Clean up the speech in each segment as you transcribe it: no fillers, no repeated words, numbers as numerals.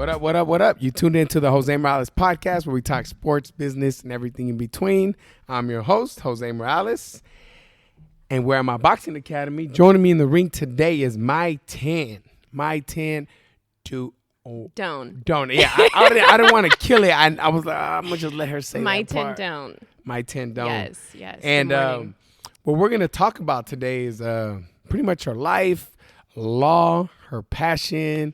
What up, what up, what up? You tuned into the Jose Morales podcast where we talk sports, business, and everything in between. I'm your host, Jose Morales, and we're at my boxing academy. Joining me in the ring today is My Tien Doan. Yeah, I didn't want to kill it. I was like, I'm going to just let her say My that part. Tien Doan. My Tien Doan. Yes. And what we're going to talk about today is pretty much her life, law, her passion.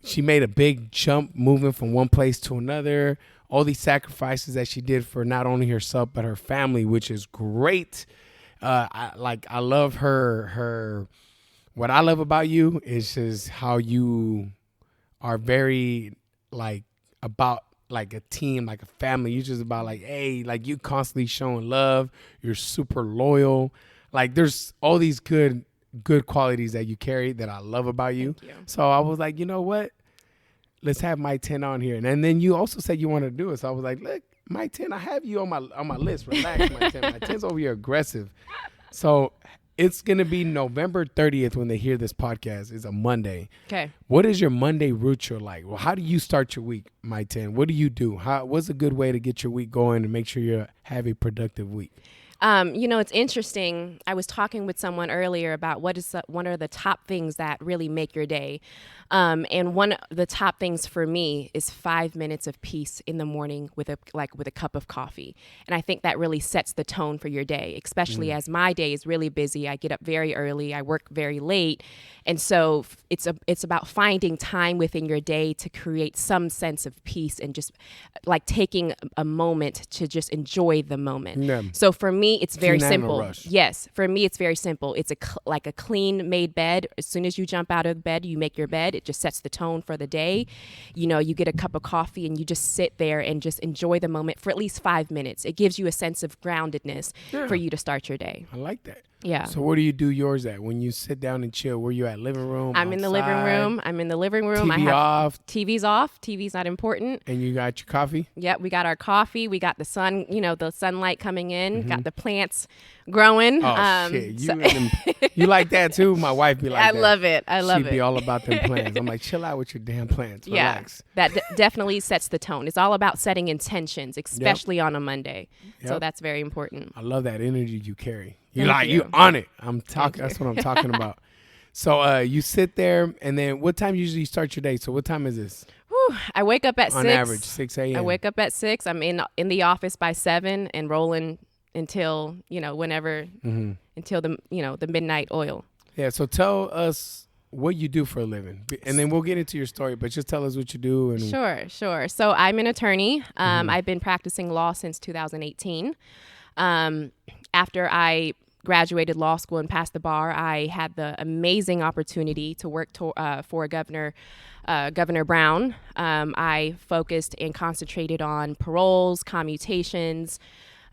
She made a big jump moving from one place to another. All these sacrifices that she did for not only herself but her family, which is great. I love her. What I love about you is just how you are very about like a team, like a family. You're just about hey, you constantly showing love. You're super loyal. There's all these good qualities that you carry that I love about you. Thank you. So I was like, you know what? Let's have My Tien on here. And then you also said you want to do it. So I was like, look, My Tien, I have you on my list. Relax, My Tien. My Tien's over here aggressive. So it's going to be November 30th when they hear this podcast. It's a Monday. Okay. What is your Monday ritual like? Well, how do you start your week, My Tien? What do you do? What's a good way to get your week going and make sure you have a productive week? It's interesting. I was talking with someone earlier about what are the top things that really make your day. And one of the top things for me is 5 minutes of peace in the morning with a cup of coffee. And I think that really sets the tone for your day, especially as my day is really busy. I get up very early. I work very late. And so it's about finding time within your day to create some sense of peace and just taking a moment to just enjoy the moment. Yeah. So for me, it's very simple. Rush. Yes, for me, it's very simple. It's a clean made bed. As soon as you jump out of bed, you make your bed. It just sets the tone for the day. You get a cup of coffee and you just sit there and just enjoy the moment for at least 5 minutes. It gives you a sense of groundedness for you to start your day. I like that. Yeah. So where do you do yours at? When you sit down and chill, where you at? Living room? I'm in the living room. TV I have off. TV's off. TV's not important. And you got your coffee? Yep, we got our coffee. We got the sun, the sunlight coming in. Got the plants growing. Oh, shit. You like that too? My wife be like I that. love it. I love it. She'd be all about them plants. I'm like, chill out with your damn plants. Relax. Yeah, that definitely sets the tone. It's all about setting intentions, especially on a Monday. So that's very important. I love that energy you carry. You on it. That's what I'm talking about. So you sit there, and then what time usually you start your day? So what time is this? I wake up at 6. On average, 6 a.m. I wake up at 6. I'm in the office by 7 and rolling until whenever until the midnight oil. Yeah. So tell us what you do for a living, and then we'll get into your story. But just tell us what you do. And Sure. So I'm an attorney. I've been practicing law since 2018. After I graduated law school and passed the bar, I had the amazing opportunity to work for Governor Brown. I focused and concentrated on paroles, commutations.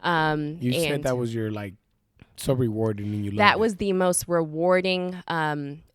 You said that was your so rewarding, and you loved that it. was the most rewarding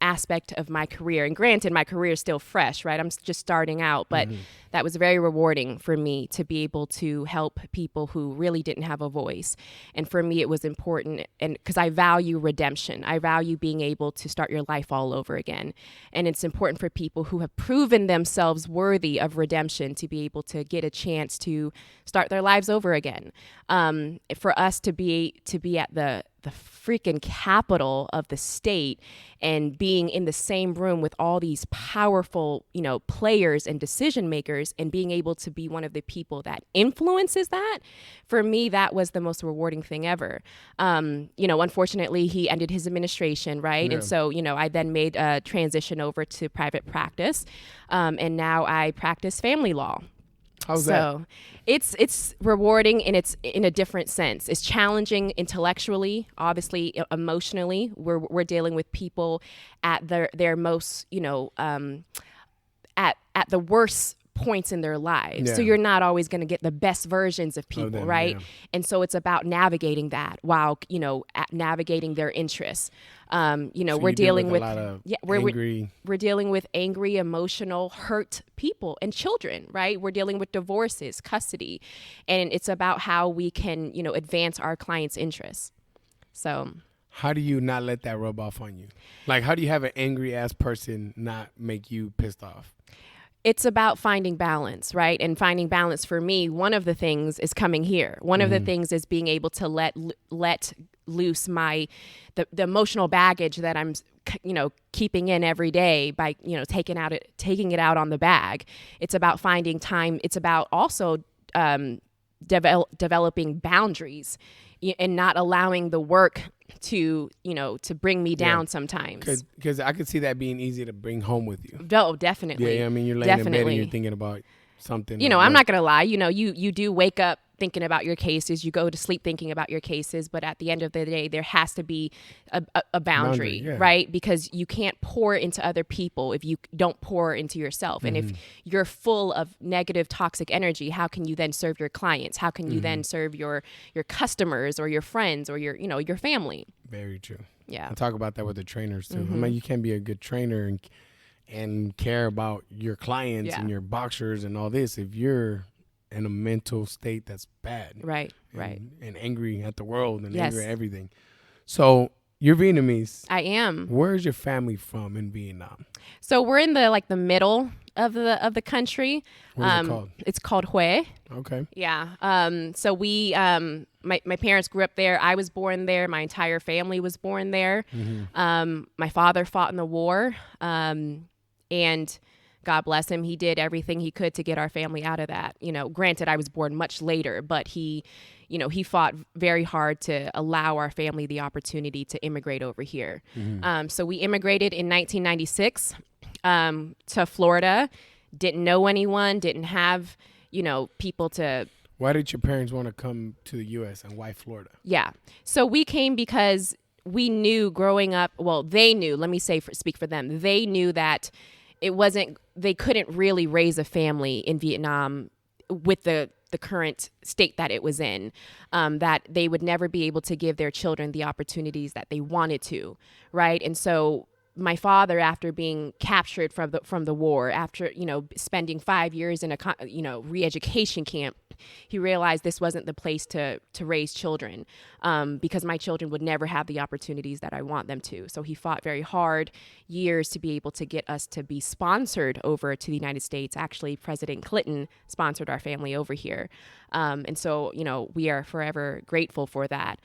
aspect of my career. And granted, my career is still fresh, right? I'm just starting out, but that was very rewarding for me to be able to help people who really didn't have a voice. And for me, it was important, and because I value redemption. I value being able to start your life all over again. And it's important for people who have proven themselves worthy of redemption to be able to get a chance to start their lives over again. For us to be at the freaking capital of the state and being in the same room with all these powerful, players and decision makers, and being able to be one of the people that influences that, for me, that was the most rewarding thing ever. Unfortunately, he ended his administration, right? Yeah. And so, I then made a transition over to private practice, and now I practice family law. How's that? So it's rewarding, and it's in a different sense. It's challenging intellectually, obviously emotionally. We're dealing with people at their most, at the worst points in their lives. Yeah. So you're not always going to get the best versions of people, them, right? yeah. And so it's about navigating that while, navigating their interests. So we're you deal dealing with with a lot of angry. We're dealing with angry, emotional, hurt people and children, right? We're dealing with divorces, custody, and it's about how we can, advance our clients' interests. So how do you not let that rub off on you? How do you have an angry ass person not make you pissed off? It's about finding balance, right? And finding balance for me, one of the things is coming here. One of the things is being able to let loose the emotional baggage that I'm, keeping in every day by, taking it out on the bag. It's about finding time. It's about also developing boundaries and not allowing the work to bring me down sometimes. Because I could see that being easy to bring home with you. No, definitely. Yeah, I mean, you're laying in bed and you're thinking about something. I'm not going to lie. You do wake up thinking about your cases. You go to sleep thinking about your cases. But at the end of the day, there has to be a boundary, right? Because you can't pour into other people if you don't pour into yourself. And if you're full of negative, toxic energy, how can you then serve your clients? How can you then serve your customers or your friends or your family? Very true. Yeah. I talk about that with the trainers too. I mean, you can't be a good trainer and care about your clients and your boxers and all this if you're in a mental state that's bad. Right. And angry at the world and angry at everything. So you're Vietnamese. I am. Where's your family from in Vietnam? So we're in the middle of the country. What's it called? It's called Hue. Okay. Yeah. So we my parents grew up there. I was born there. My entire family was born there. My father fought in the war. And God bless him, he did everything he could to get our family out of that. Granted, I was born much later, but he fought very hard to allow our family the opportunity to immigrate over here. So we immigrated in 1996 to Florida. Didn't know anyone, didn't have, people to... Why did your parents want to come to the U.S. and why Florida? Yeah. So we came because we knew growing up, well, they knew, let me speak for them. They knew that they couldn't really raise a family in Vietnam with the current state that it was in, that they would never be able to give their children the opportunities that they wanted to, right? And so my father, after being captured from the war, after, spending 5 years in a, re-education camp, he realized this wasn't the place to raise children, because my children would never have the opportunities that I want them to. So he fought very hard years to be able to get us to be sponsored over to the United States. Actually, President Clinton sponsored our family over here. And so, we are forever grateful for that.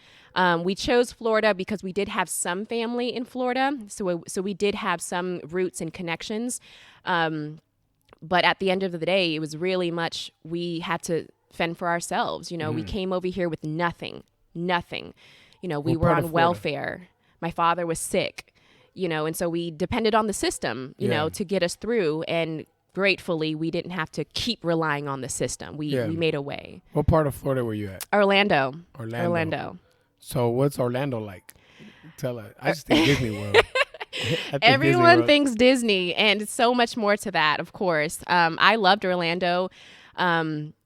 We chose Florida because we did have some family in Florida. So we did have some roots and connections. But at the end of the day, it was really much, we had to fend for ourselves. We came over here with nothing. We were on welfare. My father was sick, and so we depended on the system, to get us through. And gratefully, we didn't have to keep relying on the system. We made a way. What part of Florida were you at? Orlando. So what's Orlando like? Tell us. I just think Disney World. Everyone thinks Disney, and so much more to that, of course. I loved Orlando.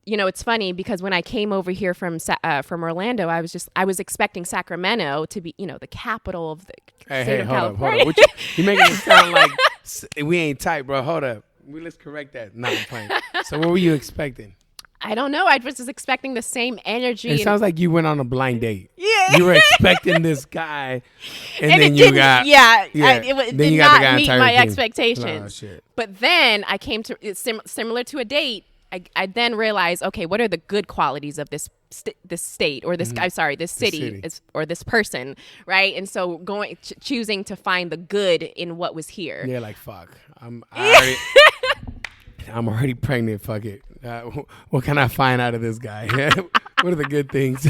It's funny because when I came over here from Orlando, I was expecting Sacramento to be, the capital of the state of California. Hold up. You making it sound like we ain't tight, bro. Hold up. Let's correct that. No, I'm playing. So what were you expecting? I don't know. I was just expecting the same energy. It sounds like you went on a blind date. Yeah. You were expecting this guy, and then it you got... it did not meet my team. expectations. Oh, shit. But then I came to... It's similar to a date. I then realized, okay, what are the good qualities of this state or this? I'm sorry, this city. Or this person, right? And so choosing to find the good in what was here. Yeah, like fuck. I'm already pregnant. Fuck it. What can I find out of this guy? What are the good things?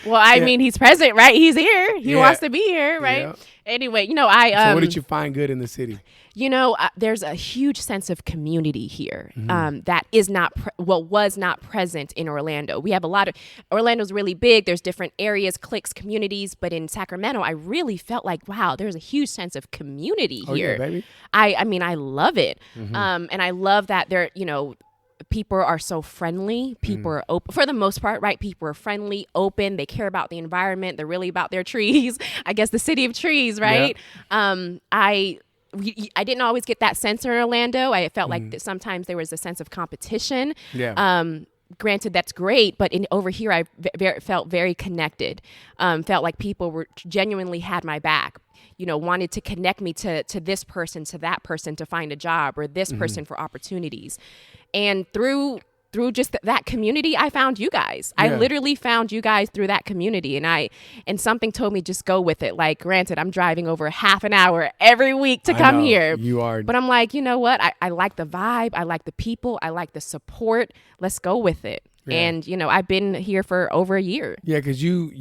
Well, I mean, he's present, right? He's here. He wants to be here, right? Yeah. Anyway, So what did you find good in the city? There's a huge sense of community here that is was not present in Orlando. We have Orlando's really big. There's different areas, cliques, communities. But in Sacramento, I really felt like, wow, there's a huge sense of community here. Yeah, baby. I mean, I love it. And I love that there, people are so friendly. People are open for the most part, right? People are friendly, open. They care about the environment. They're really about their trees. I guess the city of trees, right? Yeah. I didn't always get that sense in Orlando. I felt like that sometimes there was a sense of competition. Yeah. granted, that's great, but over here, I felt very connected. Felt like people were genuinely had my back. Wanted to connect me to this person, to that person to find a job, or this person for opportunities. And through just that community, I found you guys. Yeah. I literally found you guys through that community. And something told me just go with it. Like, granted, I'm driving over half an hour every week to come here. You are. But I'm like, you know what? I like the vibe. I like the people. I like the support. Let's go with it. Yeah. And, I've been here for over a year. Yeah, because you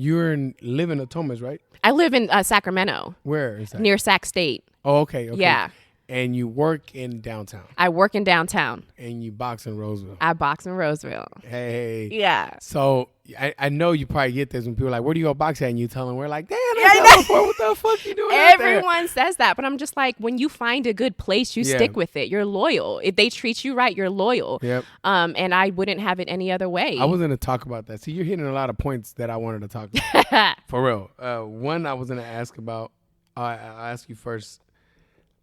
live in Thomas, right? I live in Sacramento. Where is that? Near Sac State. Oh, okay. Yeah. And you work in downtown. I work in downtown. And you box in Roseville. I box in Roseville. Hey. Yeah. So I know you probably get this when people are like, where do you go box at? And you tell them, we're like, damn, what the fuck you doing Everyone says that. But I'm just like, when you find a good place, you stick with it. You're loyal. If they treat you right, you're loyal. Yep. And I wouldn't have it any other way. I was going to talk about that. See, you're hitting a lot of points that I wanted to talk about. For real. One I was going to ask about, I'll ask you first.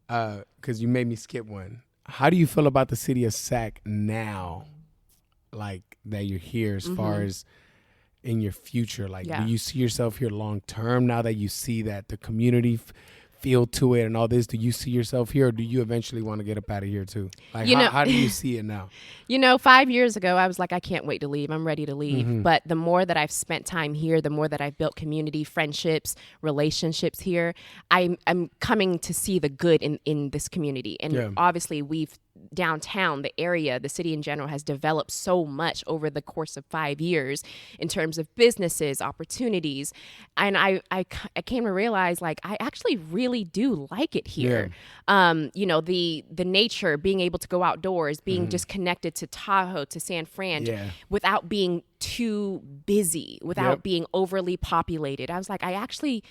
Because you made me skip one. How do you feel about the city of Sac now? Like, that you're here as far as in your future? Like, do you see yourself here long term now that you see that the community feel to it and all this? Do you see yourself here, or do you eventually want to get up out of here too? Like, how do you see it now? 5 years ago, I was like, I can't wait to leave. I'm ready to leave. But the more that I've spent time here, the more that I've built community, friendships, relationships here, I'm coming to see the good in this community. And obviously, downtown, the area, the city in general has developed so much over the course of 5 years in terms of businesses, opportunities. And I came to realize, like, I actually really do like it here. The nature, being able to go outdoors, being just connected to Tahoe, to San Fran, without being too busy, without being overly populated. I was like, I actually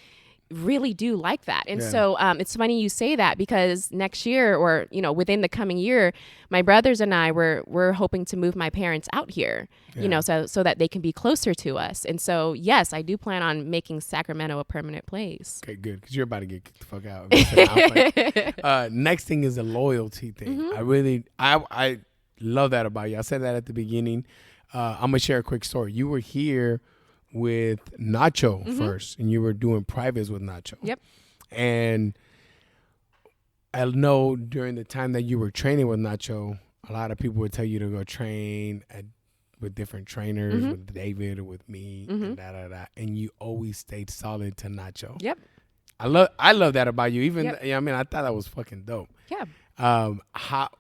really do like that. And so it's funny you say that, because next year, or within the coming year, my brothers and I we're hoping to move my parents out here, so that they can be closer to us. And so yes, I do plan on making Sacramento a permanent place. Okay, good, because you're about to get kicked the fuck out. Next thing is a loyalty thing. I love that about you. I said that at the beginning. I'm gonna share a quick story. You were here with Nacho first, and you were doing privates with Nacho. Yep. And I know during the time that you were training with Nacho, a lot of people would tell you to go train with different trainers, with David or with me, and da. And you always stayed solid to Nacho. Yep. I love that about you. Even I thought that was fucking dope. Yeah.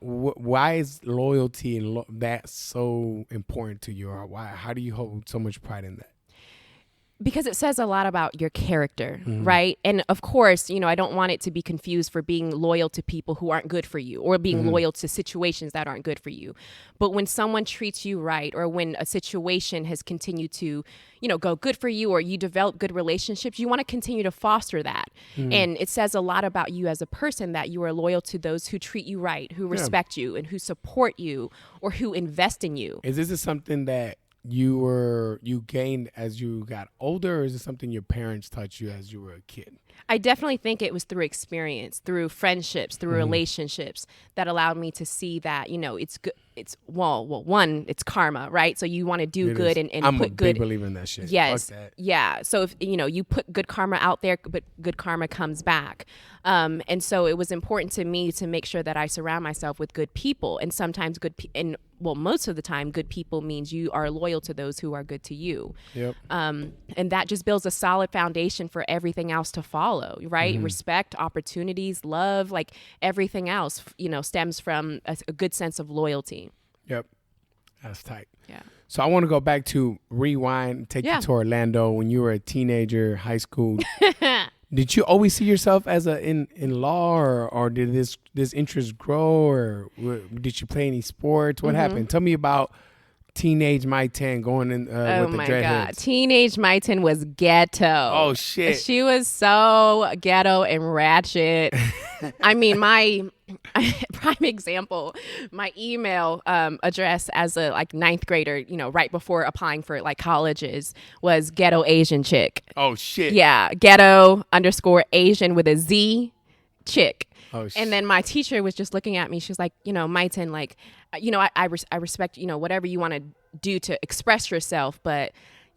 Why is loyalty and that so important to you, or how do you hold so much pride in that? Because it says a lot about your character, right? And of course, I don't want it to be confused for being loyal to people who aren't good for you, or being loyal to situations that aren't good for you. But when someone treats you right, or when a situation has continued to, go good for you, or you develop good relationships, you want to continue to foster that. And it says a lot about you as a person that you are loyal to those who treat you right, who respect you, and who support you, or who invest in you. Is this something that you gained as you got older, or is it something your parents taught you as you were a kid? I definitely think it was through experience, through friendships, through relationships that allowed me to see that, it's good. It's one, it's karma, right? So you want to do good and I'm put a good. big believer in that shit. Yes. Fuck that. Yeah. So if you put good karma out there, but good karma comes back. And so it was important to me to make sure that I surround myself with good people. And sometimes most of the time, good people means you are loyal to those who are good to you. Yep. And that just builds a solid foundation for everything else to follow, right? Respect, opportunities, love, like everything else, stems from a good sense of loyalty. Yep. That's tight. Yeah. So I want to go back to rewind, take you to Orlando when you were a teenager, high school. Did you always see yourself as in law, or did this interest grow, or did you play any sports? What happened? Tell me about teenage My Tien going in with the dreadheads. Oh my God. Teenage My Tien was ghetto. Oh shit. She was so ghetto and ratchet. I mean, my prime example, my email address as a ninth grader, right before applying for colleges, was ghetto Asian chick. Oh shit. Yeah, ghetto _Asian with a Z chick. Oh, and then my teacher was just looking at me. She was like, My Tien, I respect, whatever you want to do to express yourself, but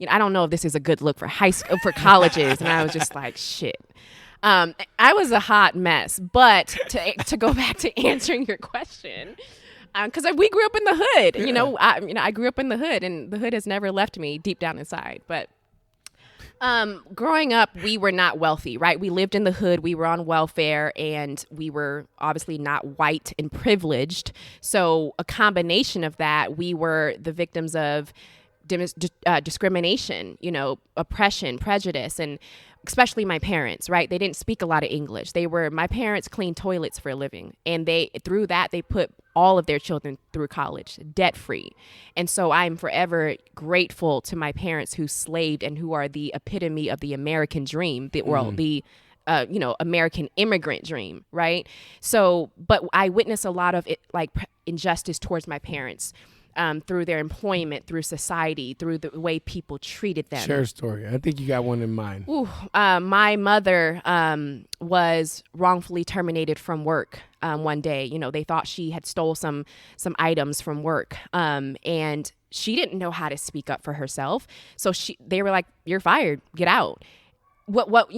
I don't know if this is a good look for high school, for colleges. And I was just like, shit. I was a hot mess. But to go back to answering your question, because we grew up in the hood. Yeah. I grew up in the hood, and the hood has never left me deep down inside. But growing up, we were not wealthy, right? We lived in the hood. We were on welfare, and we were obviously not white and privileged. So a combination of that, we were the victims of discrimination, oppression, prejudice, and especially my parents, right? They didn't speak a lot of English. My parents cleaned toilets for a living, and through that, they put all of their children through college, debt free. And so I'm forever grateful to my parents who slaved and who are the epitome of the American dream, the American immigrant dream, right? So, but I witnessed a lot of it, like injustice towards my parents. Through their employment, through society, through the way people treated them. Share a story. I think you got one in mind. My mother was wrongfully terminated from work one day. They thought she had stole some items from work, and she didn't know how to speak up for herself. So they were like, "You're fired. Get out."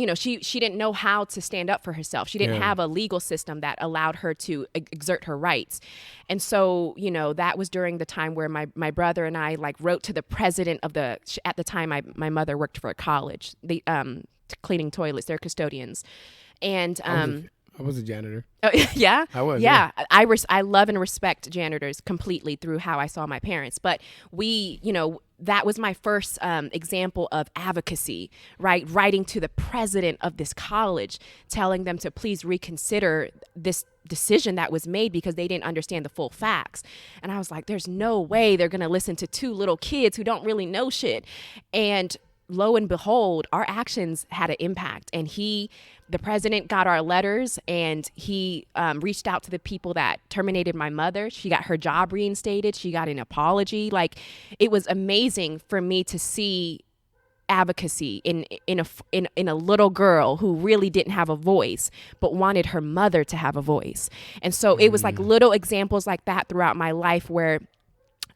She didn't know how to stand up for herself. She didn't have a legal system that allowed her to exert her rights. And so, that was during the time where my brother and I wrote to the president of at the time my mother worked for a college, cleaning toilets, they're custodians. And I was a janitor. Oh, yeah? I was. Yeah. I love and respect janitors completely through how I saw my parents. But that was my first example of advocacy, right? Writing to the president of this college, telling them to please reconsider this decision that was made because they didn't understand the full facts. And I was like, there's no way they're going to listen to two little kids who don't really know shit. And lo and behold, our actions had an impact. And the president got our letters, and he reached out to the people that terminated my mother. She got her job reinstated. She got an apology. It was amazing for me to see advocacy in a little girl who really didn't have a voice, but wanted her mother to have a voice. And so it was little examples like that throughout my life where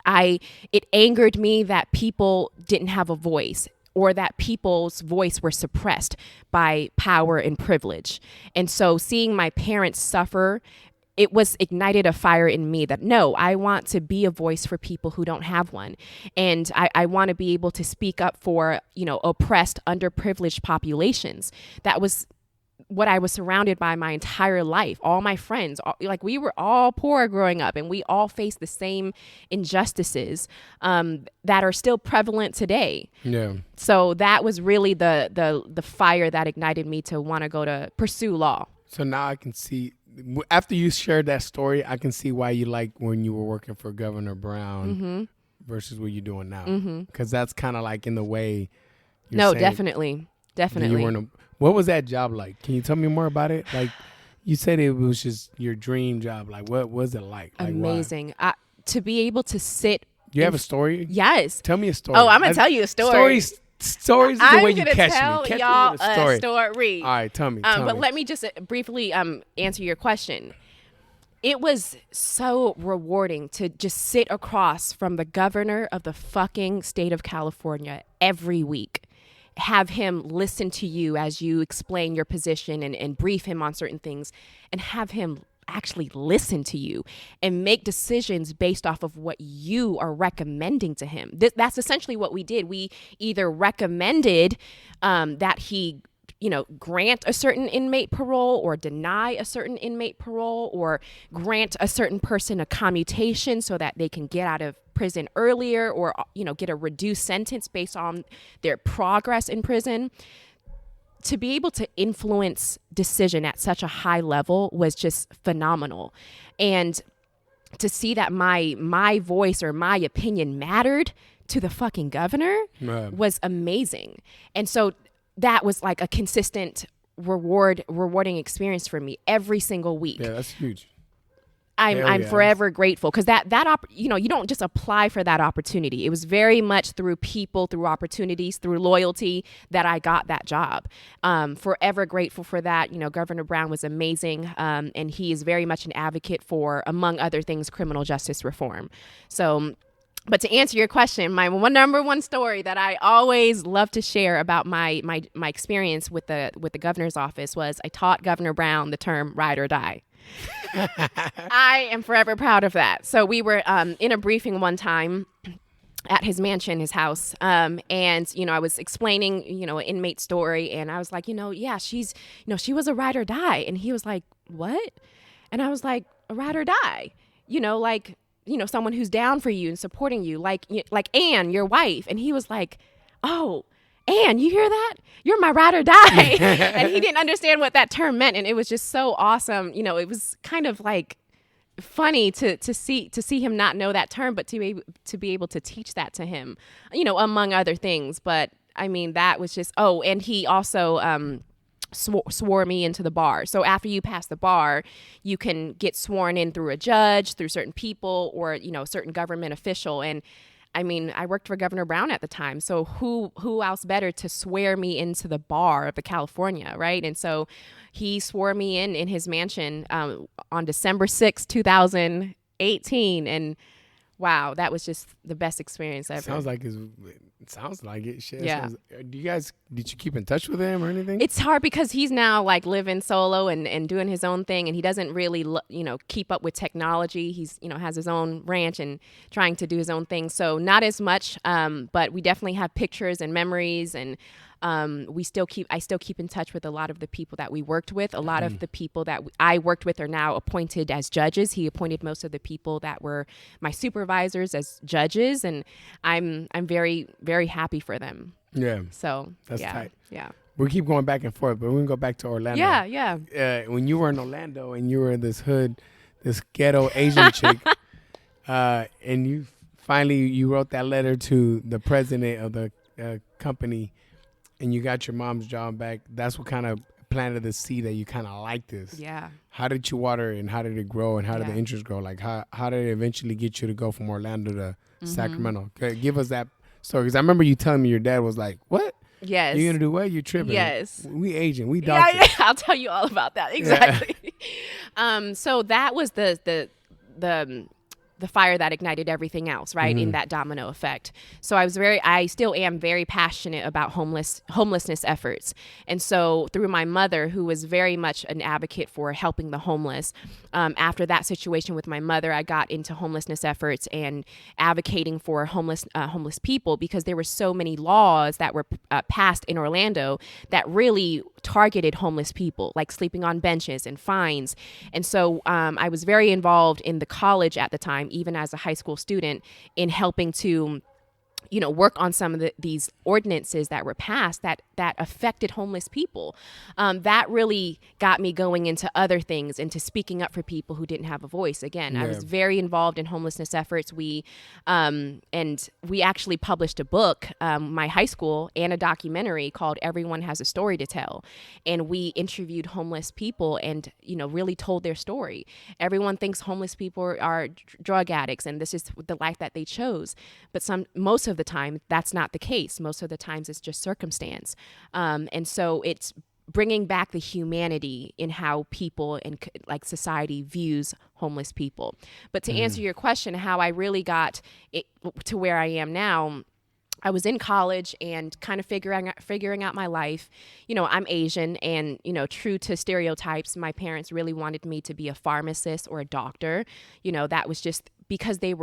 it angered me that people didn't have a voice, or that people's voice were suppressed by power and privilege. And so seeing my parents suffer, it was ignited a fire in me that, no, I want to be a voice for people who don't have one. And I want to be able to speak up for, oppressed, underprivileged populations. That was what I was surrounded by my entire life. All my friends, we were all poor growing up, and we all faced the same injustices that are still prevalent today. Yeah. So that was really the fire that ignited me to want to go to pursue law. So now I can see, after you shared that story, I can see why you like when you were working for Governor Brown versus what you're doing now. Because that's kind of like in the way you're saying. Definitely. What was that job like? Can you tell me more about it? You said it was just your dream job. What was it like? Amazing. To be able to sit. You have a story? Yes. Tell me a story. Oh, I'm going to tell you a story. Stories is the way you catch me. I'm going to tell y'all a story. All right, tell me. But let me just briefly answer your question. It was so rewarding to just sit across from the governor of the fucking state of California every week. Have him listen to you as you explain your position and brief him on certain things, and have him actually listen to you and make decisions based off of what you are recommending to him. That's essentially what we did. We either recommended that he grant a certain inmate parole, or deny a certain inmate parole, or grant a certain person a commutation so that they can get out of prison earlier, or get a reduced sentence based on their progress in prison. To be able to influence decision at such a high level was just phenomenal. And to see that my voice or my opinion mattered to the fucking governor was amazing. And so that was like a consistent rewarding experience for me every single week. Yeah, that's huge. I'm forever grateful, because you don't just apply for that opportunity. It was very much through people, through opportunities, through loyalty that I got that job. Forever grateful for that. Governor Brown was amazing, and he is very much an advocate for, among other things, criminal justice reform. So But to answer your question, my number one story that I always love to share about my experience with the governor's office was I taught Governor Brown the term ride or die. I am forever proud of that. So we were in a briefing one time at his mansion, his house. And, I was explaining, an inmate story. And I was like, yeah, she's, she was a ride or die. And he was like, what? And I was like, a ride or die, someone who's down for you and supporting you, like Ann, your wife. And he was like, oh, Ann, you hear that? You're my ride or die. And he didn't understand what that term meant. And it was just so awesome. It was kind of like funny to see him not know that term, but to be able to teach that to him, among other things. But I mean, that was just, and he also, swore me into the bar. So after you pass the bar, you can get sworn in through a judge, through certain people, or a certain government official. And I mean, I worked for Governor Brown at the time, so who else better to swear me into the bar of the California, right? And so he swore me in his mansion on December 6, 2018, and wow, that was just the best experience ever. Sounds like it. Shit. Yeah. Did you keep in touch with him or anything? It's hard because he's now like living solo and doing his own thing, and he doesn't really, keep up with technology. He's, has his own ranch and trying to do his own thing. So not as much, but we definitely have pictures and memories, and I still keep in touch with a lot of the people that we worked with. A lot of the people that I worked with are now appointed as judges. He appointed most of the people that were my supervisors as judges, and I'm very, very happy for them. Yeah. So that's tight. Yeah. We keep going back and forth, but we can go back to Orlando. Yeah. When you were in Orlando and you were in this hood, this ghetto Asian chick, and you wrote that letter to the president of the company, and you got your mom's job back. That's what kind of planted the seed that you kind of like this. Yeah. How did you water it, and how did it grow, and how did the interest grow? Like, how did it eventually get you to go from Orlando to Sacramento? Okay, give us that story. Because I remember you telling me your dad was like, what? Yes. You're going to do what? You're tripping. Yes. We Asian. We doctors. Yeah, I'll tell you all about that. Exactly. Yeah. So that was the fire that ignited everything else, right? In that domino effect. So I still am very passionate about homelessness efforts. And so through my mother, who was very much an advocate for helping the homeless, after that situation with my mother, I got into homelessness efforts and advocating for homeless people, because there were so many laws that were passed in Orlando that really targeted homeless people, like sleeping on benches and fines. And so I was very involved in the college at the time, even as a high school student, in helping to work on some of these ordinances that were passed that affected homeless people. That really got me going into other things, into speaking up for people who didn't have a voice. Again, I was very involved in homelessness efforts. We actually published a book, my high school, and a documentary called Everyone Has a Story to Tell. And we interviewed homeless people and, really told their story. Everyone thinks homeless people are drug addicts and this is the life that they chose. But most of the time, that's not the case. Most of the times it's just circumstance. And so it's bringing back the humanity in how people and like society views homeless people. But to answer your question, how I really got it to where I am now, I was in college and kind of figuring out my life. I'm Asian, and, true to stereotypes, my parents really wanted me to be a pharmacist or a doctor. That was just because they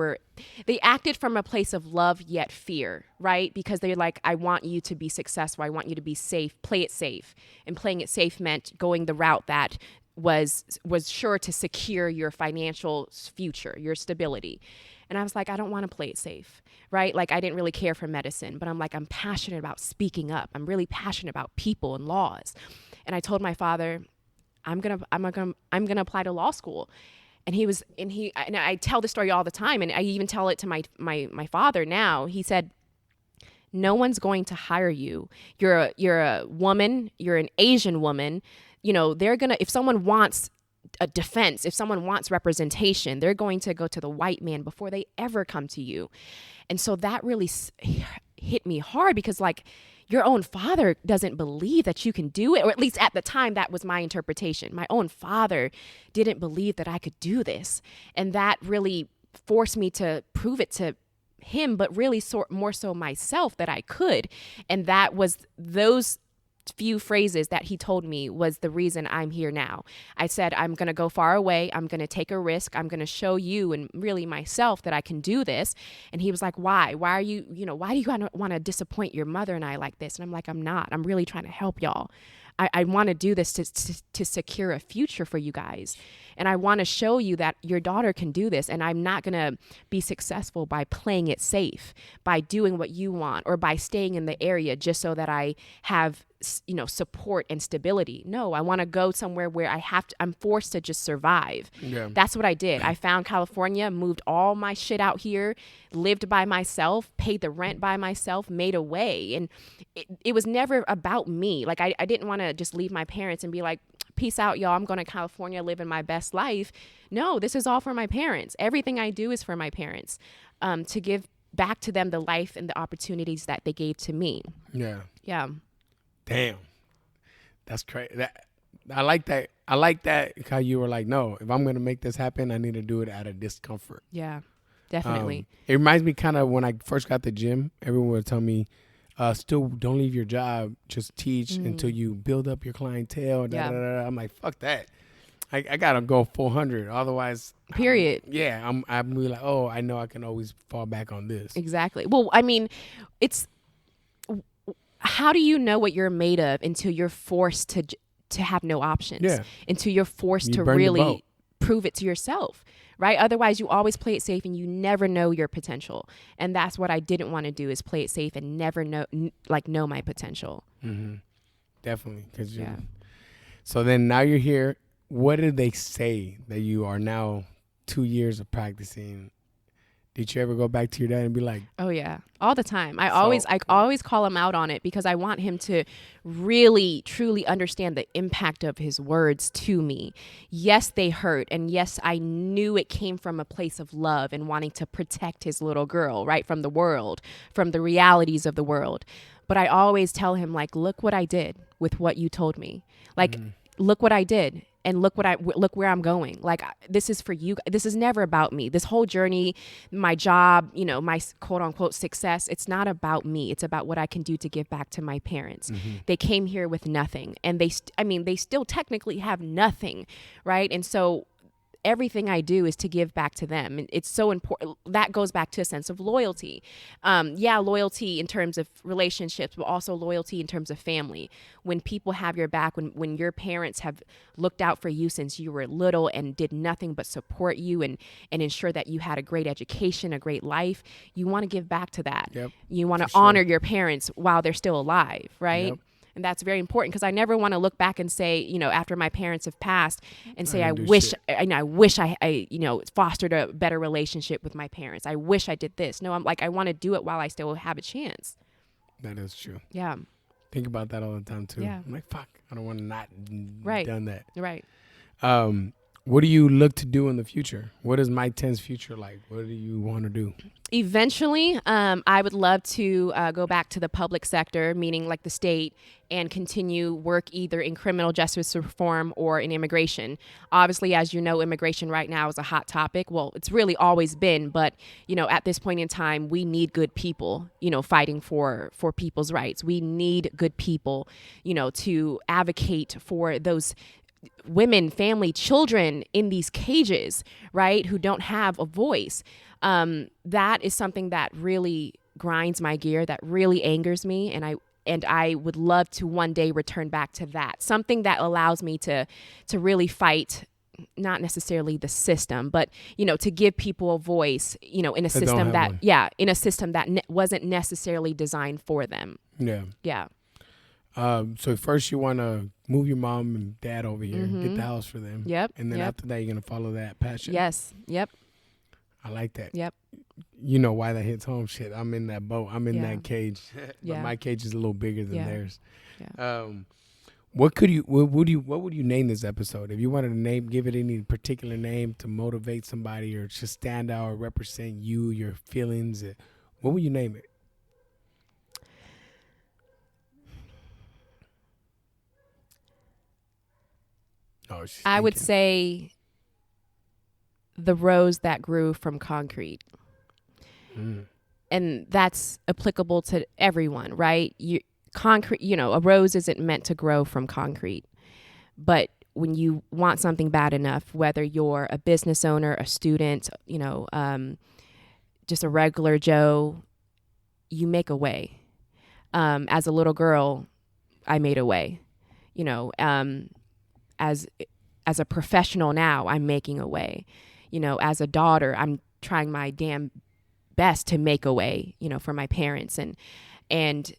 acted from a place of love yet fear, right? Because they're like, I want you to be successful. I want you to be safe. Play it safe. And playing it safe meant going the route that was sure to secure your financial future, your stability. And I was like, I don't want to play it safe, right? Like, I didn't really care for medicine, but I'm passionate about speaking up. I'm really passionate about people and laws. And I told my father, I'm gonna apply to law school. And I tell the story all the time, and I even tell it to my father now. He said, no one's going to hire you. You're a woman. You're an Asian woman. If someone wants a defense, if someone wants representation, they're going to go to the white man before they ever come to you. And so that really hit me hard, because like, your own father doesn't believe that you can do it, or at least at the time, that was my interpretation. My own father didn't believe that I could do this. And that really forced me to prove it to him, but really more so myself that I could. And that was those few phrases that he told me was the reason I'm here now. I said, I'm going to go far away. I'm going to take a risk. I'm going to show you and really myself that I can do this. And he was like, why? Why are you, why do you want to disappoint your mother and I like this? And I'm like, I'm not. I'm really trying to help y'all. I want to do this to secure a future for you guys. And I want to show you that your daughter can do this. And I'm not going to be successful by playing it safe, by doing what you want, or by staying in the area just so that I have, support and stability. No, I want to go somewhere where I'm forced to just survive. Yeah. That's what I did. I found California, moved all my shit out here, lived by myself, paid the rent by myself, made a way. And it was never about me. Like I didn't want to just leave my parents and be like, peace out, y'all. I'm going to California, living my best life. No, this is all for my parents. Everything I do is for my parents, to give back to them the life and the opportunities that they gave to me. Yeah. Yeah. Damn. That's crazy. I like that. I like that how you were like, no, if I'm going to make this happen, I need to do it out of discomfort. Yeah, definitely. It reminds me kind of when I first got the gym, everyone would tell me, still don't leave your job. Just teach until you build up your clientele. I'm like, fuck that. I got to go 400. Otherwise. Period. I'm really like, oh, I know I can always fall back on this. Exactly. Well, I mean, how do you know what you're made of until you're forced to have no options? Yeah. Until you're forced to really prove it to yourself, right? Otherwise, you always play it safe and you never know your potential. And that's what I didn't want to do, is play it safe and never know my potential. Mm-hmm. Definitely. So then now you're here. What did they say that you are now 2 years of practicing? Did you ever go back to your dad and be like, oh yeah, all the time. I always call him out on it because I want him to really, truly understand the impact of his words to me. Yes, they hurt. And yes, I knew it came from a place of love and wanting to protect his little girl, right? From the world, from the realities of the world. But I always tell him, like, look what I did with what you told me. Like, look what I did. And look where I'm going. Like, this is for you. This is never about me. This whole journey, my job, my quote unquote success, it's not about me. It's about what I can do to give back to my parents. Mm-hmm. They came here with nothing, and they still technically have nothing, right? And so everything I do is to give back to them. And it's so important. That goes back to a sense of loyalty. Loyalty in terms of relationships, but also loyalty in terms of family. When people have your back, when your parents have looked out for you since you were little and did nothing but support you and ensure that you had a great education, a great life, you want to give back to that. Yep, you want to honor your parents while they're still alive, right? Yep. And that's very important, because I never want to look back and say, after my parents have passed, and say, I wish I fostered a better relationship with my parents. I wish I did this. No, I'm like, I want to do it while I still have a chance. That is true. Yeah. Think about that all the time too. Yeah. I'm like, fuck, I don't want to not done that. Right. What do you look to do in the future? What is My Tien's future like? What do you want to do? Eventually, I would love to go back to the public sector, meaning like the state, and continue work either in criminal justice reform or in immigration. Obviously, as you know, immigration right now is a hot topic. Well, it's really always been, but at this point in time, we need good people, fighting for people's rights. We need good people, to advocate for those women, family, children in these cages, right, who don't have a voice. That is something that really grinds my gear, that really angers me, and I would love to one day return back to that. Something that allows me to really fight, not necessarily the system, but to give people a voice, in a system that wasn't necessarily designed for them. Yeah. Yeah. So first you want to move your mom and dad over here, get the house for them. Yep. And then after that, you're going to follow that passion. Yes. Yep. I like that. Yep. You know why that hits home? Shit, I'm in that boat. I'm in that cage. But my cage is a little bigger than theirs. Yeah. What would you name this episode? If you wanted to give it any particular name to motivate somebody or just stand out or represent you, your feelings, what would you name it? I would say the rose that grew from concrete. and that's applicable to everyone, right? Concrete, a rose isn't meant to grow from concrete. But when you want something bad enough, whether you're a business owner, a student, just a regular Joe, you make a way. As a little girl, I made a way. As a professional now, I'm making a way. As a daughter, I'm trying my damn best to make a way, for my parents, and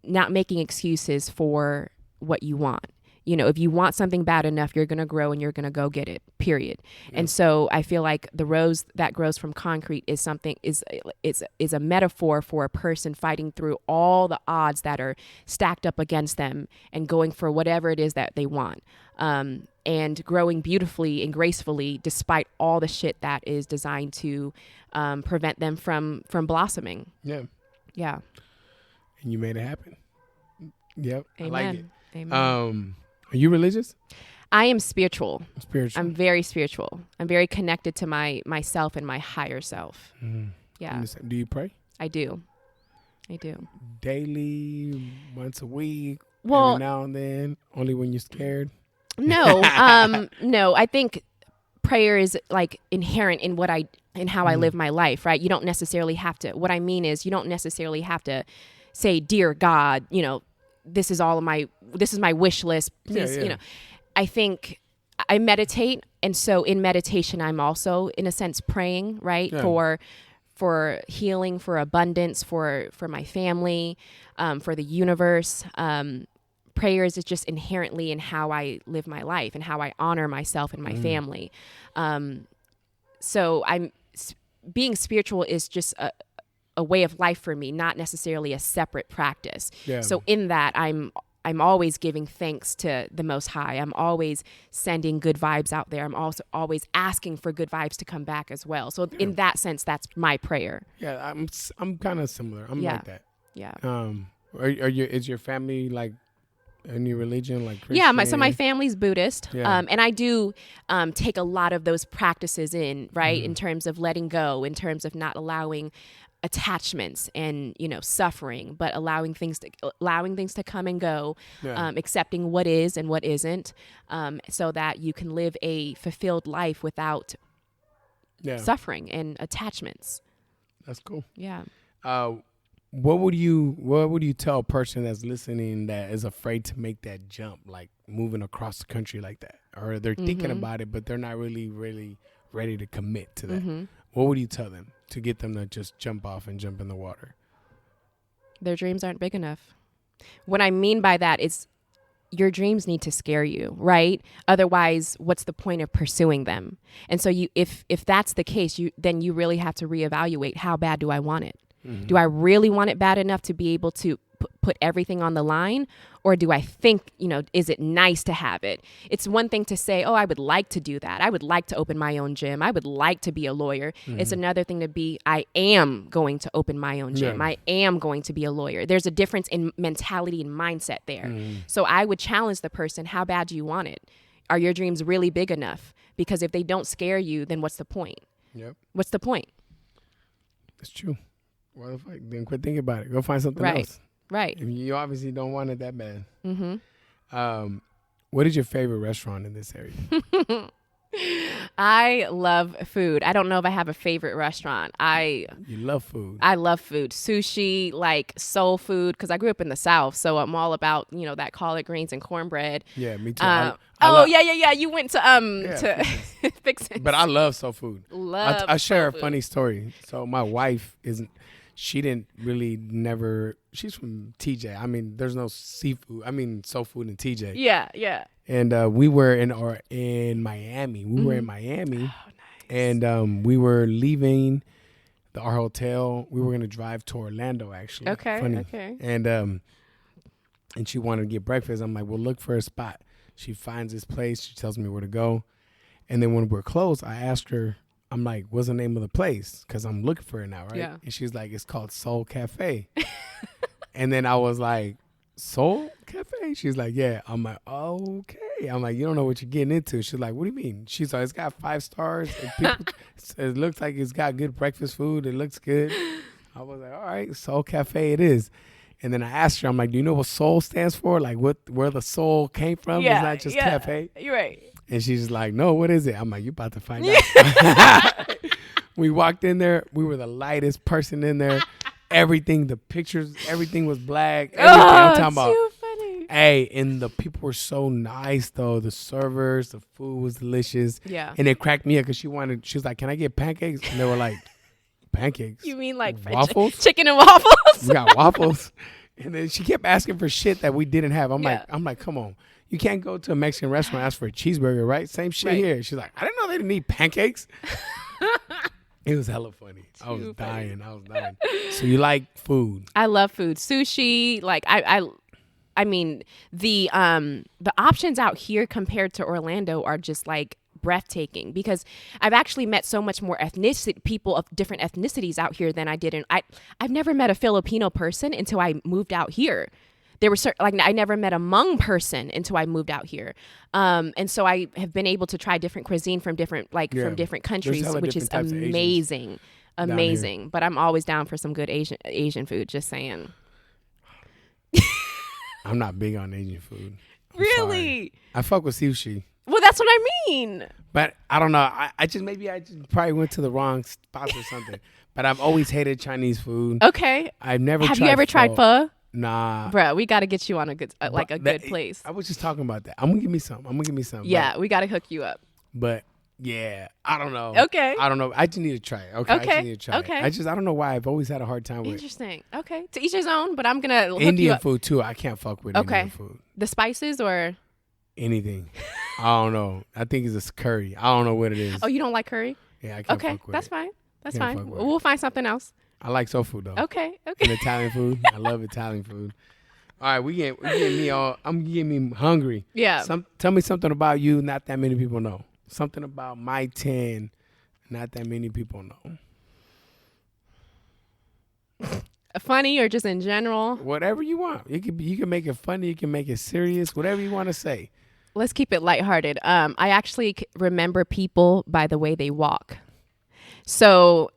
not making excuses for what you want. If you want something bad enough, you're going to grow and you're going to go get it, period. Yeah. And so I feel like the rose that grows from concrete is a metaphor for a person fighting through all the odds that are stacked up against them and going for whatever it is that they want. And growing beautifully and gracefully despite all the shit that is designed to prevent them from blossoming. Yeah. Yeah. And you made it happen. Yep. Amen. I like it. Amen. Are you religious? I am spiritual. Spiritual. I'm very spiritual. I'm very connected to myself and my higher self. Mm-hmm. Yeah. Do you pray? I do. Daily, once a week, well, every now and then, only when you're scared? No. No, I think prayer is like inherent in how I live my life, right? You don't necessarily have to, what I mean is you don't necessarily have to say, dear God, this is my wish list. Please, yeah. I think I meditate. And so in meditation, I'm also in a sense praying, right? Yeah. For healing, for abundance, for my family, for the universe. Prayers is just inherently in how I live my life and how I honor myself and my family. So being spiritual is just a way of life for me, not necessarily a separate practice. Yeah. So in that, I'm always giving thanks to the Most High. I'm always sending good vibes out there. I'm also always asking for good vibes to come back as well. So in that sense, that's my prayer. Yeah, I'm kind of similar. I'm like that. Yeah. Is your family like any religion, like Christian? Yeah, my family's Buddhist, and I do take a lot of those practices in, right, in terms of letting go, in terms of not allowing attachments and suffering, but allowing things to come and go, accepting what is and what isn't, so that you can live a fulfilled life without suffering and attachments. That's cool. Yeah. What would you tell a person that's listening that is afraid to make that jump, like moving across the country like that, or they're thinking about it, but they're not really, really ready to commit to that? Mm-hmm. What would you tell them to get them to just jump off and jump in the water? Their dreams aren't big enough. What I mean by that is your dreams need to scare you, right? Otherwise, what's the point of pursuing them? And so if that's the case, then you really have to reevaluate, how bad do I want it? Mm-hmm. Do I really want it bad enough to be able to put everything on the line? Or do I think, is it nice to have it? It's one thing to say, oh, I would like to do that. I would like to open my own gym. I would like to be a lawyer. Mm-hmm. It's another thing to be, I am going to open my own gym. Yeah. I am going to be a lawyer. There's a difference in mentality and mindset there. Mm-hmm. So I would challenge the person, how bad do you want it? Are your dreams really big enough? Because if they don't scare you, then what's the point? Yep. What's the point? That's true. Well, then quit thinking about it. Go find something else. Right. You obviously don't want it that bad. Mm-hmm. What is your favorite restaurant in this area? I love food. I don't know if I have a favorite restaurant. You love food. I love food. Sushi, like soul food, because I grew up in the South, so I'm all about, that collard greens and cornbread. Yeah, me too. Yeah. You went to Fixins. But I love soul food. I share a food. Funny story. So my wife she didn't really she's from TJ. I mean, there's no seafood. I mean, soul food in TJ. Yeah. And we were in Miami. We were in Miami. Oh, nice. And we were leaving our hotel. We were going to drive to Orlando, actually. Okay. Funny. Okay. And she wanted to get breakfast. I'm like, well, look for a spot. She finds this place. She tells me where to go. And then when we're close, I asked her, I'm like, what's the name of the place? Because I'm looking for it now, right? Yeah. And she's like, it's called Soul Cafe. And then I was like, Soul Cafe? She's like, yeah. I'm like, okay. I'm like, you don't know what you're getting into. She's like, what do you mean? She's like, it's got 5 stars. It looks like it's got good breakfast food. It looks good. I was like, all right, Soul Cafe it is. And then I asked her, I'm like, do you know what soul stands for? Like where the soul came from? It's not just cafe. You're right. And she's just like, no, what is it? I'm like, you about to find out. We walked in there. We were the lightest person in there. Everything, the pictures, everything was black. Everything. I'm talking about. Too funny. Hey, and the people were so nice though. The servers, the food was delicious. Yeah. And it cracked me up because she was like, can I get pancakes? And they were like, pancakes? You mean like waffles? Chicken and waffles? We got waffles. And then she kept asking for shit that we didn't have. I'm like, come on. You can't go to a Mexican restaurant and ask for a cheeseburger, right? Same shit here. She's like, I didn't know they didn't need pancakes. It was hella funny. I was dying. So you like food? I love food. Sushi, like I mean, the options out here compared to Orlando are just like breathtaking because I've actually met so much more people of different ethnicities out here than I did I've never met a Filipino person until I moved out here. There were I never met a Hmong person until I moved out here, and so I have been able to try different cuisine from different countries, which is amazing. But I'm always down for some good Asian food. Just saying. I'm not big on Asian food. Really? I fuck with sushi. Well, that's what I mean. But I don't know. I just probably went to the wrong spots or something. But I've always hated Chinese food. Okay. Have you ever tried pho? Nah. Bruh, we got to get you on a good good place. I was just talking about that. I'm going to give me some. Yeah, we got to hook you up. But yeah, I don't know. Okay. I don't know. I just need to try it. Okay. I just need to try okay. it. I don't know why. I've always had a hard time with it. Interesting. Okay. To each his own, but I'm going to hook Indian you up. food too. I can't fuck with Indian food. The spices or? Anything. I don't know. I think it's a curry. I don't know what it is. Oh, you don't like curry? Yeah, I can't fuck with it. That's fine. That's fine. We'll find something else. I like soul food though. Okay. And Italian food. I love Italian food. All right, we getting me all. I'm getting me hungry. Yeah. Tell me something about you. Not that many people know. Something about My Tien. Not that many people know. Funny or just in general? Whatever you want. You can make it funny. You can make it serious. Whatever you want to say. Let's keep it lighthearted. I actually remember people by the way they walk. So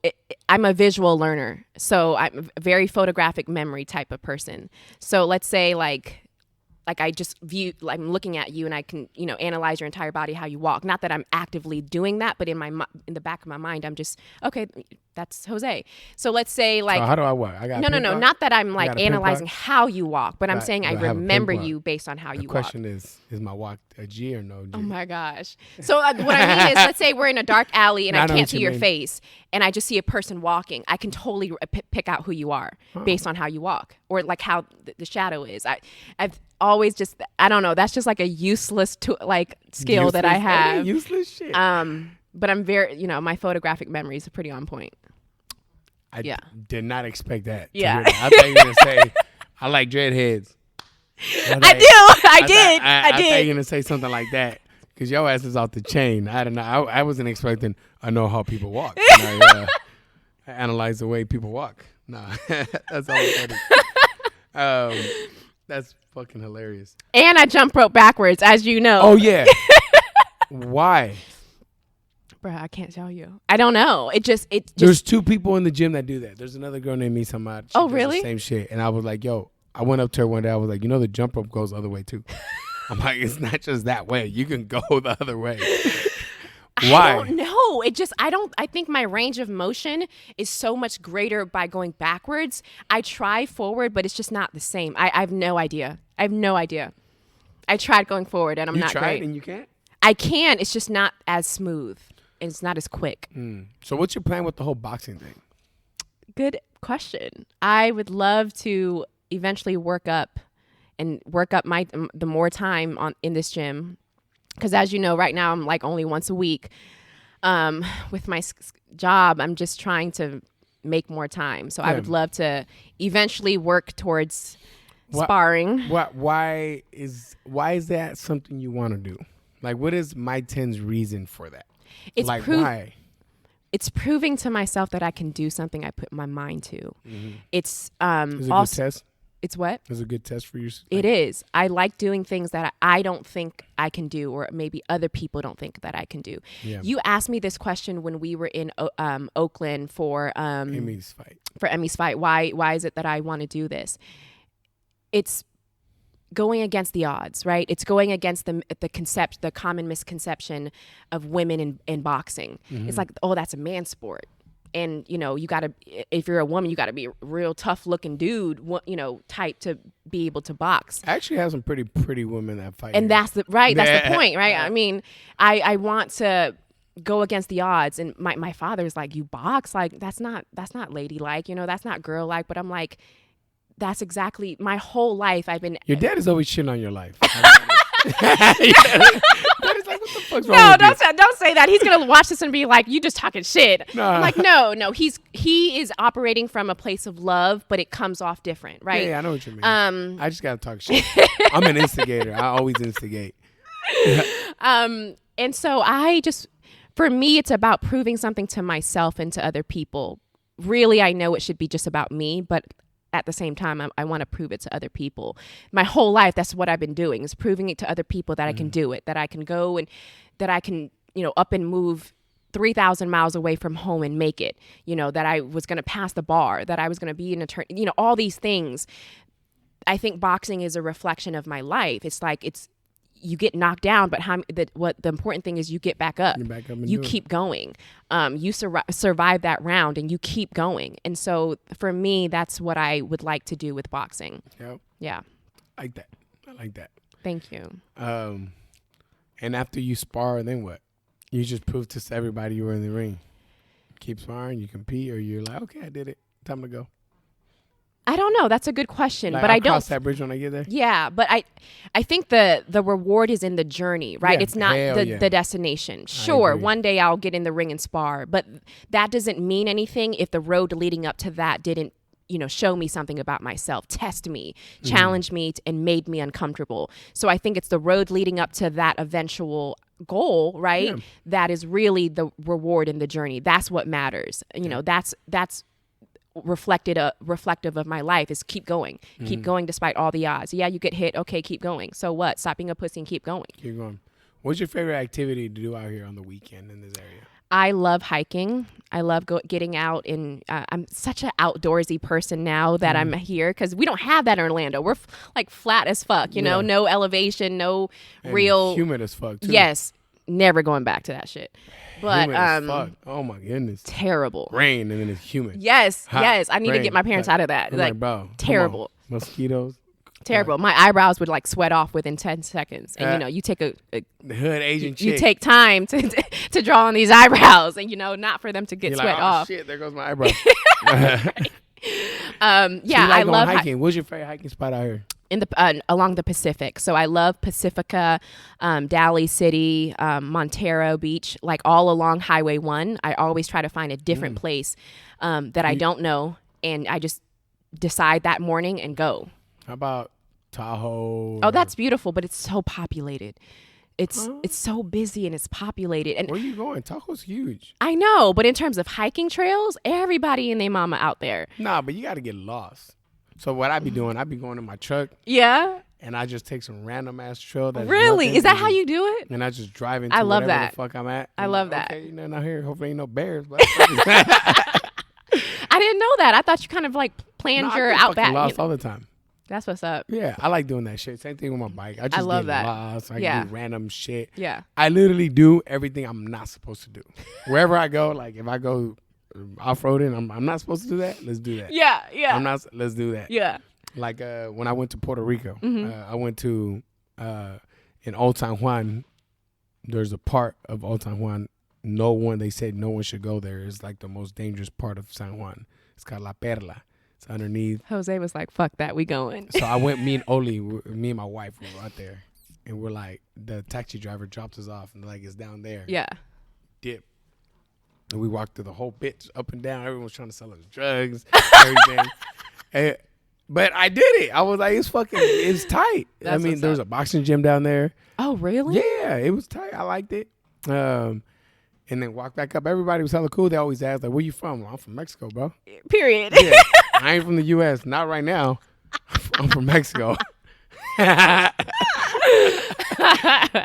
I'm a visual learner. So I'm a very photographic memory type of person. So let's say like I just I'm looking at you and I can, analyze your entire body, how you walk. Not that I'm actively doing that, but in the back of my mind, I'm just, okay, that's Jose. So let's say like. So how do I walk? I got No. Not that I'm like analyzing how you walk, but I'm saying I remember you based on how you walk. The question is my walk a G or no G? Oh my gosh. So what I mean is, let's say we're in a dark alley and I can't see your face and I just see a person walking. I can totally pick out who you are based on how you walk or like how the shadow is. I've always just, I don't know. That's just like a useless skill that I have. Useless shit. But I'm very, my photographic memories are pretty on point. I did not expect that. Yeah. I thought you were going to say, I like dreadheads. I did. I thought you were going to say something like that. Because your ass is off the chain. I don't know. I wasn't expecting, I know how people walk. I analyze the way people walk. Nah, that's all funny. That's fucking hilarious. And I jump rope backwards, as you know. Oh, yeah. Why? Bro, I can't tell you. I don't know. It just. There's two people in the gym that do that. There's another girl named Misama. Oh, really? Same shit. And I was like, yo, I went up to her one day. I was like, the jump rope goes the other way too. I'm like, it's not just that way. You can go the other way. Why? I don't know. I think my range of motion is so much greater by going backwards. I try forward, but it's just not the same. I have no idea. I tried going forward and I'm not great. You tried and you can't? I can. It's just not as smooth. It's not as quick. So what's your plan with the whole boxing thing? Good question. I would love to eventually work up the more time in this gym. Because as you know, right now I'm like only once a week. With my job, I'm just trying to make more time. So I would love to eventually work towards sparring. Why is that something you want to do? Like, what is My Tien's reason for that? Why? It's proving to myself that I can do something I put my mind to. Mm-hmm. It's is it also a good test? It's what? It's a good test for you. It is. I like doing things that I don't think I can do, or maybe other people don't think that I can do. Yeah. You asked me this question when we were in Oakland for Emmy's fight. For Emmy's fight. Why is it that I want to do this? It's going against the odds, right? It's going against the common misconception of women in boxing. It's like, oh, that's a man's sport. And, you know, you got to, if you're a woman, you got to be a real tough looking dude, you know, type to be able to box. I actually have some pretty pretty women that fight. And that's the point, right? I mean, I want to go against the odds. And my father's like, you box? Like, that's not ladylike, you know, that's not girl like. But I'm like, that's exactly my whole life. I've been. Your dad is always shitting on your life. Dad is like, what the fuck's wrong No, with you? don't say that. He's gonna watch this and be like, "You just talking shit." No. I'm like, no. He is operating from a place of love, but it comes off different, right? Yeah, I know what you mean. I just gotta talk shit. I'm an instigator. I always instigate. And so for me, it's about proving something to myself and to other people. Really, I know it should be just about me, but at the same time, I want to prove it to other people. My whole life, that's what I've been doing, is proving it to other people that I can do it, that I can go and that I can, you know, up and move 3,000 miles away from home and make it, you know, that I was going to pass the bar, that I was going to be an attorney, you know, all these things. I think boxing is a reflection of my life. It's like, you get knocked down, but the important thing is you get back up. You keep going. You survive that round and you keep going. And so for me, that's what I would like to do with boxing. Yep. Yeah. I like that. Thank you. And after you spar, then what? You just prove to everybody you were in the ring. Keep sparring, you compete, or you're like, okay, I did it. Time to go. I don't know. That's a good question, Like, but I'll I don't cross that bridge when I get there. Yeah, but I think the reward is in the journey, right? Yeah, it's not the destination. Sure, one day I'll get in the ring and spar, but that doesn't mean anything if the road leading up to that didn't, you know, show me something about myself, test me, challenge me, and made me uncomfortable. So I think it's the road leading up to that eventual goal, right? Yeah. That is really the reward in the journey. That's what matters. You know, that's reflective of my life is keep going despite all the odds. Yeah, you get hit. Okay, keep going. So what? Stop being a pussy and keep going. Keep going. What's your favorite activity to do out here on the weekend in this area? I love hiking. I love getting out and I'm such an outdoorsy person now that I'm here because we don't have that in Orlando. We're like flat as fuck, you know, no elevation, no and real. Humid as fuck too. Yes, never going back to that shit. But humid as fuck. Oh my goodness. Terrible. Rain and then it's humid. Yes, Hot, yes. I need to get my parents out of that. I'm like, bro, terrible. Mosquitoes. Terrible. My eyebrows would like sweat off within 10 seconds. And, you know, you take the hood Asian chick. You take time to draw on these eyebrows and, you know, not for them to get sweat off. Shit, there goes my eyebrow. Yeah, I love hiking. What's your favorite hiking spot out here? Along the Pacific. So I love Pacifica, Daly City, Montero Beach, like all along Highway 1. I always try to find a different place that I don't know. And I just decide that morning and go. How about Tahoe? Oh, that's beautiful, but it's so populated. It's so busy and it's populated. And where are you going? Tahoe's huge. I know, but in terms of hiking trails, everybody and their mama out there. Nah, but you got to get lost. So what I be doing, I be going in my truck. Yeah. And I just take some random ass trail. Really? Is that how you do it? And I just drive into whatever the fuck I'm at. I love that. Okay, you're not here. Hopefully ain't no bears. But I didn't know that. I thought you kind of like planned your outback. Lost all the time. That's what's up. Yeah, I like doing that shit. Same thing with my bike. I just love get that. lost. I can do random shit. Yeah. I literally do everything I'm not supposed to do. Wherever I go, like if I go off-roading, I'm not supposed to do that. Let's do that. Yeah, yeah. Let's do that. Yeah. Like when I went to Puerto Rico, I went to in Old San Juan. There's a part of Old San Juan. They said no one should go there. It's like the most dangerous part of San Juan. It's called La Perla. It's underneath. Jose was like, fuck that, we going. So I went, me and my wife, we were out there. And we're like, the taxi driver dropped us off and like, it's down there. Yeah. Dip. And we walked through the whole bitch up and down. Everyone was trying to sell us drugs, everything. But I did it. I was like, it's tight. I mean, there was a boxing gym down there. Oh, really? Yeah, it was tight. I liked it. And then walk back up. Everybody was hella cool. They always asked, like, where you from? Well, I'm from Mexico, bro. Period. Yeah, I ain't from the U.S. Not right now. I'm from Mexico.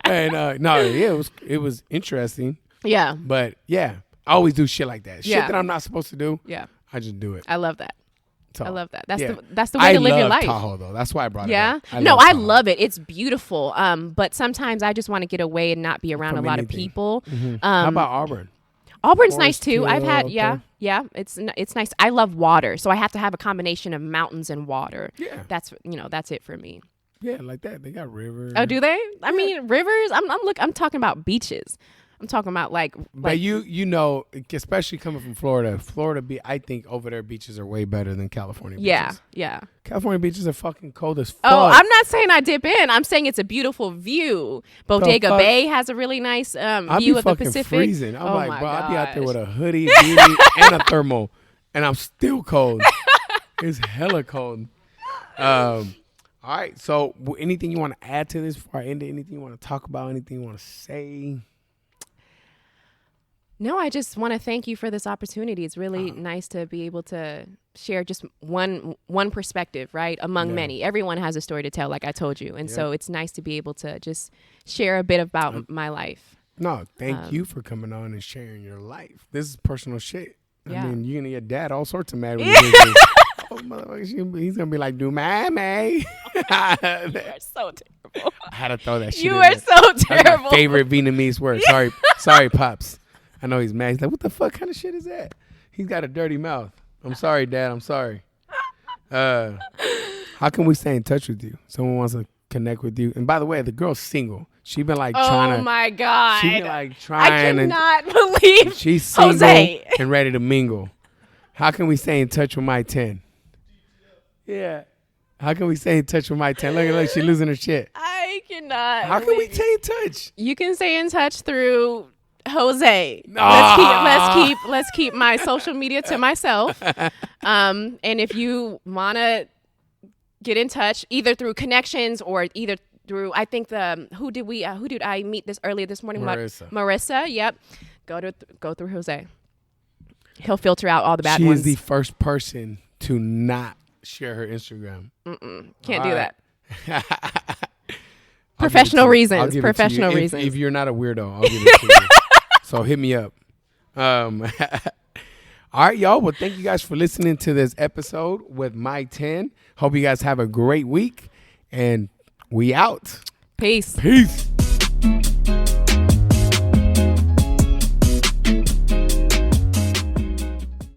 And no, yeah, it was interesting. Yeah. But yeah, I always do shit like that. Shit Yeah. that I'm not supposed to do. Yeah. I just do it. I love that. So, I love that. That's yeah. the way to live your I life. love Tahoe though. That's why I brought it Yeah. up. I Tahoe. love it. It's beautiful. But sometimes I just want to get away and not be around From a lot of anything. people. How about Auburn? Auburn's nice Forest too. Hill, I've had okay. yeah. It's nice. I love water, so I have to have a combination of mountains and water. Yeah. That's that's it for me. Yeah, like that. They got rivers. Oh, do they? I mean, rivers. I'm talking about beaches. I'm talking about like But you know, especially coming from Florida, I think over there beaches are way better than California beaches. yeah. California beaches are fucking cold as fuck. Oh, I'm not saying I dip in. I'm saying it's a beautiful view. Bodega fuck? Bay has a really nice I'd view be of the fucking Pacific. freezing. I'm Oh like, my bro, I'd be out there gosh. with a hoodie, beanie, and a thermal, and I'm still cold. It's hella cold. All right. So, anything you want to add to this before I end it? Anything you want to talk about? Anything you want to say? No, I just want to thank you for this opportunity. It's really nice to be able to share just one perspective, right? Among many. Everyone has a story to tell, like I told you. And so it's nice to be able to just share a bit about my life. No, thank you for coming on and sharing your life. This is personal shit. Yeah. I mean, you're going to get dad all sorts of mad when you hear this. Oh, motherfucker, he's going to be like, do mammy. You are so terrible. I had to throw that shit You in are there. so That's my terrible. favorite Vietnamese word. Sorry, Pops. I know he's mad. He's like, what the fuck kind of shit is that? He's got a dirty mouth. I'm sorry, Dad. I'm sorry. How can we stay in touch with you? Someone wants to connect with you. And by the way, the girl's single. She been like trying to. Oh my God. She been like I trying. cannot believe She's single Jose. and ready to mingle. How can we stay in touch with My Tien? Yeah. How can we stay in touch with My Tien? Look, she's losing her shit. I cannot. How can we stay in touch? You can stay in touch through Jose. Ah. Let's keep my social media to myself. And if you wanna get in touch, either through connections or either through, I think who did I meet earlier this morning? Marissa. Yep. Go through Jose. He'll filter out all the bad She ones. is the first person to not share her Instagram. Can't All do right. that. I'll Professional give it to you. reasons. I'll give it to you. Professional If- reasons. If you're not a weirdo, I'll give it to you. So hit me up. All right, y'all. Well, thank you guys for listening to this episode with My Tien. Hope you guys have a great week, and we out. Peace. Peace.